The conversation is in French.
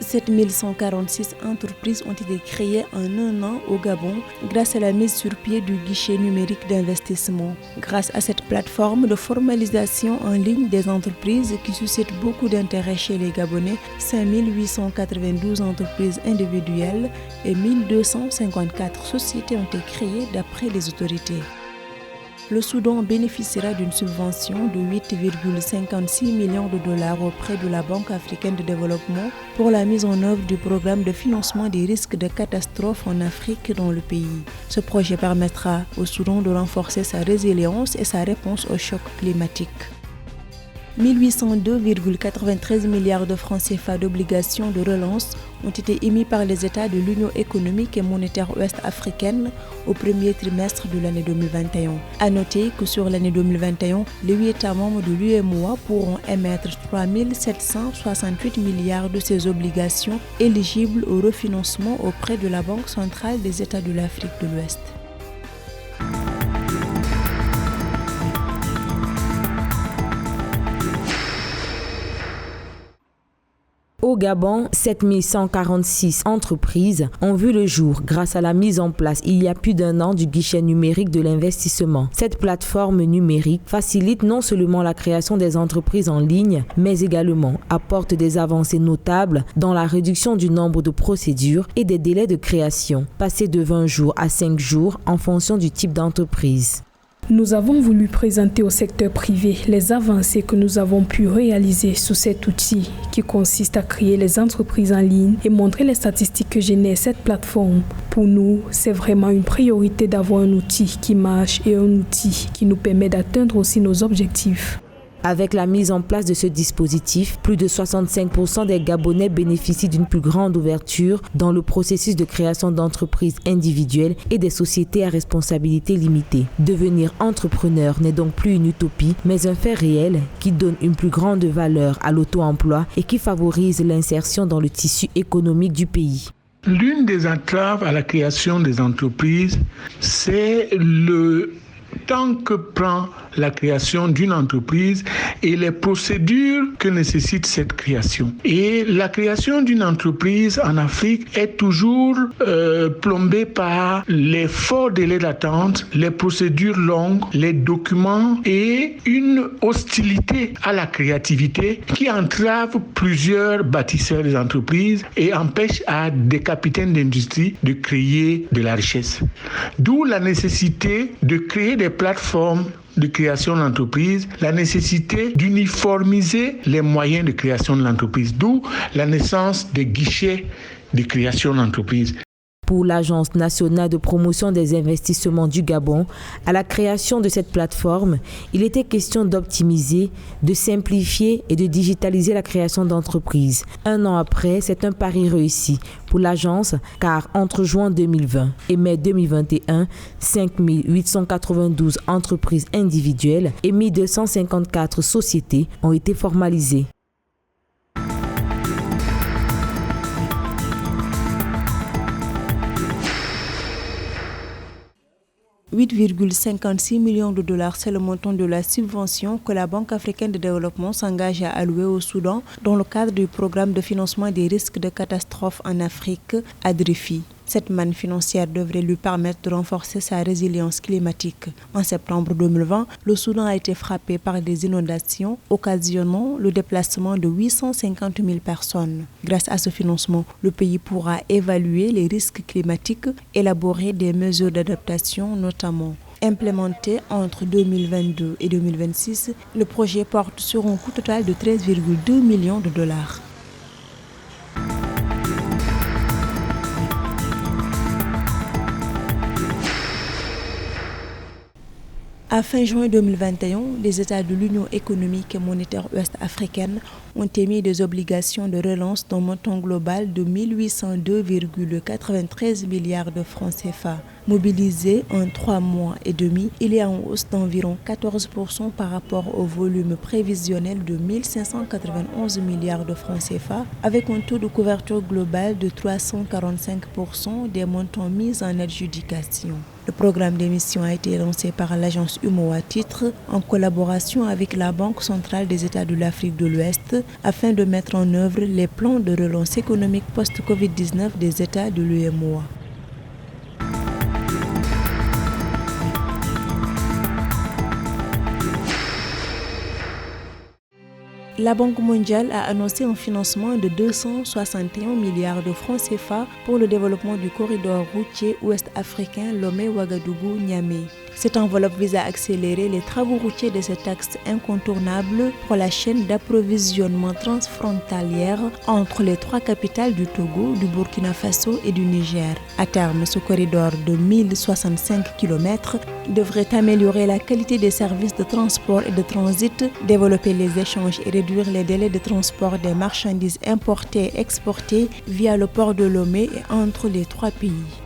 7146 entreprises ont été créées en un an au Gabon grâce à la mise sur pied du guichet numérique d'investissement. Grâce à cette plateforme de formalisation en ligne des entreprises qui suscite beaucoup d'intérêt chez les Gabonais, 5892 entreprises individuelles et 1254 sociétés ont été créées d'après les autorités. Le Soudan bénéficiera d'une subvention de 8,56 millions de dollars auprès de la Banque africaine de développement pour la mise en œuvre du programme de financement des risques de catastrophes en Afrique dans le pays. Ce projet permettra au Soudan de renforcer sa résilience et sa réponse aux chocs climatiques. 1802,93 milliards de francs CFA d'obligations de relance ont été émis par les États de l'Union économique et monétaire ouest-africaine au premier trimestre de l'année 2021. À noter que sur l'année 2021, les 8 États membres de l'UEMOA pourront émettre 3 768 milliards de ces obligations éligibles au refinancement auprès de la Banque centrale des États de l'Afrique de l'Ouest. Au Gabon, 7146 entreprises ont vu le jour grâce à la mise en place il y a plus d'un an du guichet numérique de l'investissement. Cette plateforme numérique facilite non seulement la création des entreprises en ligne, mais également apporte des avancées notables dans la réduction du nombre de procédures et des délais de création, passés de 20 jours à 5 jours en fonction du type d'entreprise. Nous avons voulu présenter au secteur privé les avancées que nous avons pu réaliser sous cet outil qui consiste à créer les entreprises en ligne et montrer les statistiques que génère cette plateforme. Pour nous, c'est vraiment une priorité d'avoir un outil qui marche et un outil qui nous permet d'atteindre aussi nos objectifs. Avec la mise en place de ce dispositif, plus de 65% des Gabonais bénéficient d'une plus grande ouverture dans le processus de création d'entreprises individuelles et des sociétés à responsabilité limitée. Devenir entrepreneur n'est donc plus une utopie, mais un fait réel qui donne une plus grande valeur à l'auto-emploi et qui favorise l'insertion dans le tissu économique du pays. L'une des entraves à la création des entreprises, c'est le temps que prend la création d'une entreprise et les procédures que nécessite cette création. Et la création d'une entreprise en Afrique est toujours plombée par les forts délais d'attente, les procédures longues, les documents et une hostilité à la créativité qui entrave plusieurs bâtisseurs des entreprises et empêche à des capitaines d'industrie de créer de la richesse. D'où la nécessité de créer des plateformes de création d'entreprise, la nécessité d'uniformiser les moyens de création de l'entreprise, d'où la naissance des guichets de création d'entreprise. Pour l'Agence nationale de promotion des investissements du Gabon, à la création de cette plateforme, il était question d'optimiser, de simplifier et de digitaliser la création d'entreprises. Un an après, c'est un pari réussi pour l'agence car entre juin 2020 et mai 2021, 5892 entreprises individuelles et 1254 sociétés ont été formalisées. 8,56 millions de dollars, c'est le montant de la subvention que la Banque africaine de développement s'engage à allouer au Soudan dans le cadre du programme de financement des risques de catastrophes en Afrique, ADRIFI. Cette manne financière devrait lui permettre de renforcer sa résilience climatique. En septembre 2020, le Soudan a été frappé par des inondations, occasionnant le déplacement de 850 000 personnes. Grâce à ce financement, le pays pourra évaluer les risques climatiques, élaborer des mesures d'adaptation, notamment implémenté entre 2022 et 2026. Le projet porte sur un coût total de 13,2 millions de dollars. À fin juin 2021, les États de l'Union économique et monétaire ouest-africaine ont émis des obligations de relance d'un montant global de 1802,93 milliards de francs CFA. Mobilisés en 3 mois et demi, il est en hausse d'environ 14% par rapport au volume prévisionnel de 1591 milliards de francs CFA, avec un taux de couverture global de 345% des montants mis en adjudication. Le programme d'émission a été lancé par l'agence UEMOA Titres en collaboration avec la Banque centrale des États de l'Afrique de l'Ouest afin de mettre en œuvre les plans de relance économique post-Covid-19 des États de l'UEMOA. La Banque mondiale a annoncé un financement de 261 milliards de francs CFA pour le développement du corridor routier ouest-africain Lomé-Ouagadougou-Niamey. Cette enveloppe vise à accélérer les travaux routiers de cet axe incontournable pour la chaîne d'approvisionnement transfrontalière entre les trois capitales du Togo, du Burkina Faso et du Niger. À terme, ce corridor de 1065 km devrait améliorer la qualité des services de transport et de transit, développer les échanges et réduire les délais de transport des marchandises importées et exportées via le port de Lomé et entre les trois pays.